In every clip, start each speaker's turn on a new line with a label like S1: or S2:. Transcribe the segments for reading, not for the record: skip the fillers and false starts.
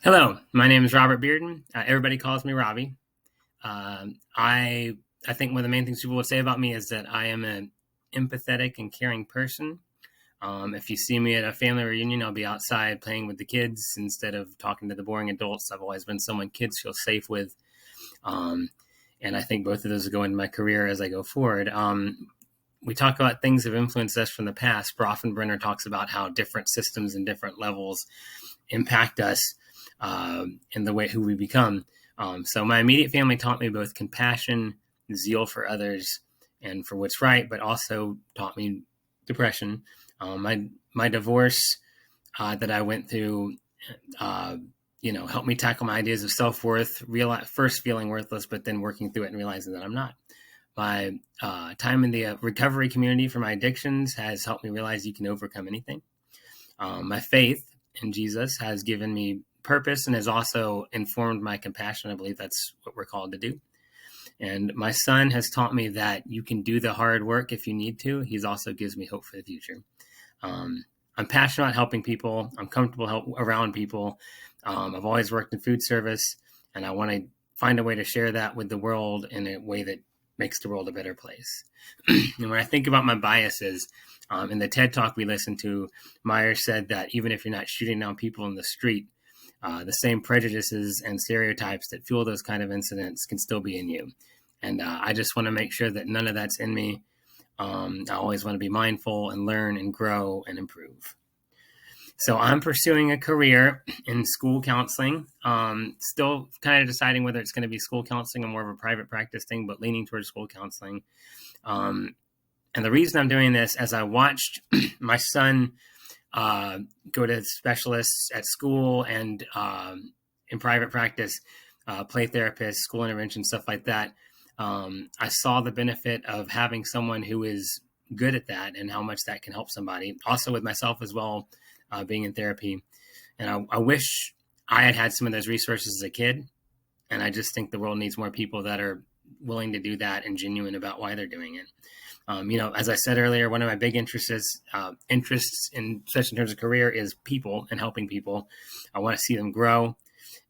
S1: Hello, my name is Robert Bearden. Everybody calls me Robbie. I think one of the main things people would say about me is that I am an empathetic and caring person. If you see me at a family reunion, I'll be outside playing with the kids instead of talking to the boring adults. I've always been someone kids feel safe with. Um, and I think both of those will go into my career as I go forward. We talk about things that have influenced us from the past. Bronfenbrenner talks about how different systems and different levels impact us in the way who we become. So my immediate family taught me both compassion, zeal for others, and for what's right, but also taught me depression. My divorce that I went through, helped me tackle my ideas of self-worth, first feeling worthless, but then working through it and realizing that I'm not. My time in the recovery community for my addictions has helped me realize you can overcome anything. My faith in Jesus has given me purpose and has also informed my compassion. I believe that's what we're called to do. And my son has taught me that you can do the hard work if you need to. He's also gives me hope for the future. I'm passionate about helping people. I'm comfortable around people. I've always worked in food service, and I want to find a way to share that with the world in a way that makes the world a better place. And when I think about my biases, in the TED Talk we listened to, Myers said that even if you're not shooting down people in the street, the same prejudices and stereotypes that fuel those kind of incidents can still be in you. And I just want to make sure that none of that's in me. I always want to be mindful and learn and grow and improve. So I'm pursuing a career in school counseling, still kind of deciding whether it's going to be school counseling or more of a private practice thing, but leaning towards school counseling. And the reason I'm doing this, as I watched my son go to specialists at school and in private practice, play therapists, school intervention, stuff like that, I saw the benefit of having someone who is good at that and how much that can help somebody. Also with myself as well, being in therapy. And I wish I had had some of those resources as a kid. And I just think the world needs more people that are willing to do that and genuine about why they're doing it. As I said earlier, one of my big interests in such in terms of career is people and helping people. I want to see them grow.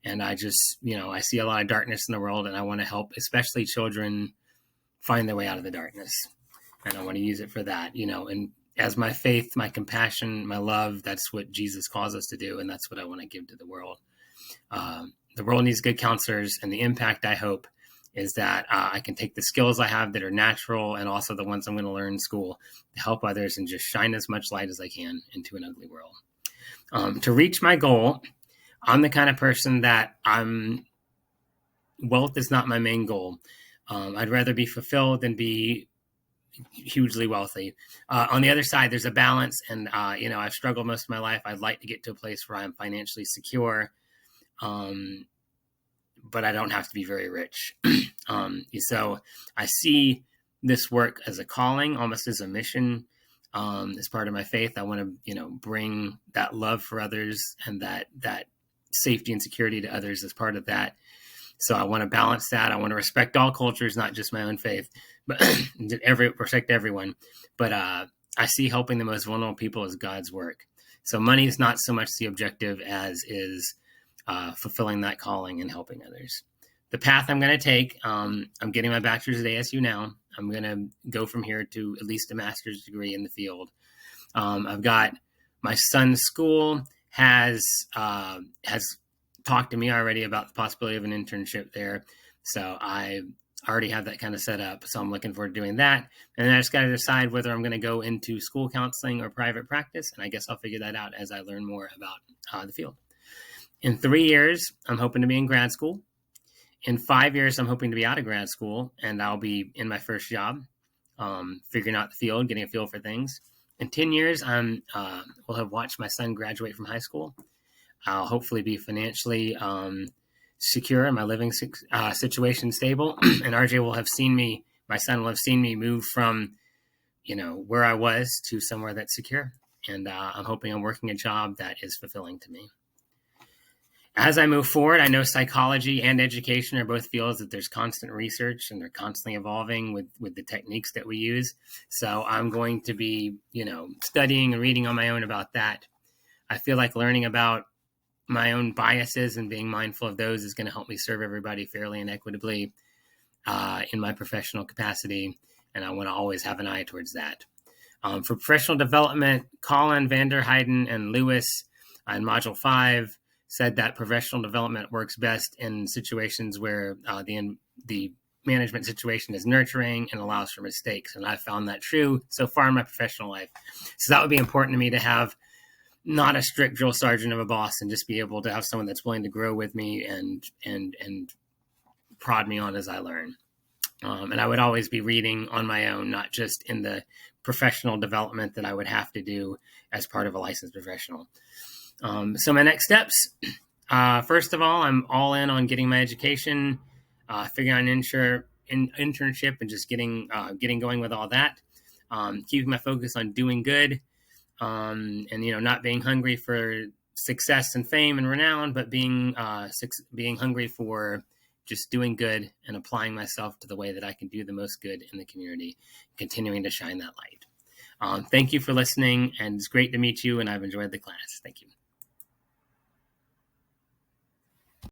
S1: And I just, I see a lot of darkness in the world, and I want to help, especially children, find their way out of the darkness. And I want to use it for that, and as my faith, my compassion, my love, that's what Jesus calls us to do. And that's what I want to give to the world. The world needs good counselors, and the impact, I hope, is that I can take the skills I have that are natural and also the ones I'm going to learn in school to help others and just shine as much light as I can into an ugly world. To reach my goal, I'm the kind of person that wealth is not my main goal. I'd rather be fulfilled than be hugely wealthy. On the other side, there's a balance, and I've struggled most of my life. I'd like to get to a place where I'm financially secure, but I don't have to be very rich. So I see this work as a calling, almost as a mission. As part of my faith, I want to bring that love for others and that safety and security to others as part of that. So I want to balance that. I want to respect all cultures, not just my own faith, but respect everyone. But I see helping the most vulnerable people as God's work. So money is not so much the objective as is fulfilling that calling and helping others. The path I'm going to take, I'm getting my bachelor's at ASU now. I'm going to go from here to at least a master's degree in the field. I've got my son's school has talked to me already about the possibility of an internship there. So I already have that kind of set up. So I'm looking forward to doing that. And then I just got to decide whether I'm going to go into school counseling or private practice. And I guess I'll figure that out as I learn more about the field. In 3 years, I'm hoping to be in grad school. In 5 years, I'm hoping to be out of grad school, and I'll be in my first job, figuring out the field, getting a feel for things. In 10 years, will have watched my son graduate from high school. I'll hopefully be financially secure and my living situation stable. And RJ will have seen me, my son will have seen me move from, where I was to somewhere that's secure. And I'm hoping I'm working a job that is fulfilling to me. As I move forward, I know psychology and education are both fields that there's constant research and they're constantly evolving with the techniques that we use. So I'm going to be, studying and reading on my own about that. I feel like learning about my own biases and being mindful of those is going to help me serve everybody fairly and equitably in my professional capacity. And I want to always have an eye towards that. For professional development, Colin, Vanderheiden, and Lewis in Module 5 said that professional development works best in situations where the management situation is nurturing and allows for mistakes. And I've found that true so far in my professional life. So that would be important to me, to have not a strict drill sergeant of a boss, and just be able to have someone that's willing to grow with me and prod me on as I learn. And I would always be reading on my own, not just in the professional development that I would have to do as part of a licensed professional. So my next steps, first of all, I'm all in on getting my education, figuring out an internship, and just getting going with all that. Keeping my focus on doing good, and not being hungry for success and fame and renown, but being hungry for just doing good and applying myself to the way that I can do the most good in the community, continuing to shine that light. Thank you for listening, and it's great to meet you, and I've enjoyed the class. Thank you.